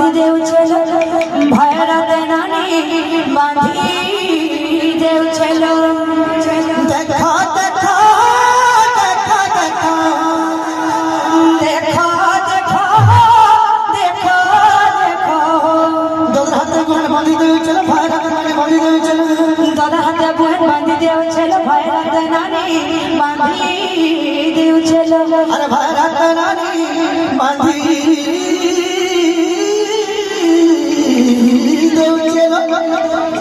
बांधी देव चलो भैरव नानी बांधी देव चलो देखो देखो देखो देखो देखो देखो देखो देखो दोनों हाथे बुहन बांधी देव चलो भैरव नानी बांधी देव चलो दोनों हाथे बुहन बांधी देव चलो भैरव नानी बांधी देव चलो अरे भैरव नानी बांधी देव चलो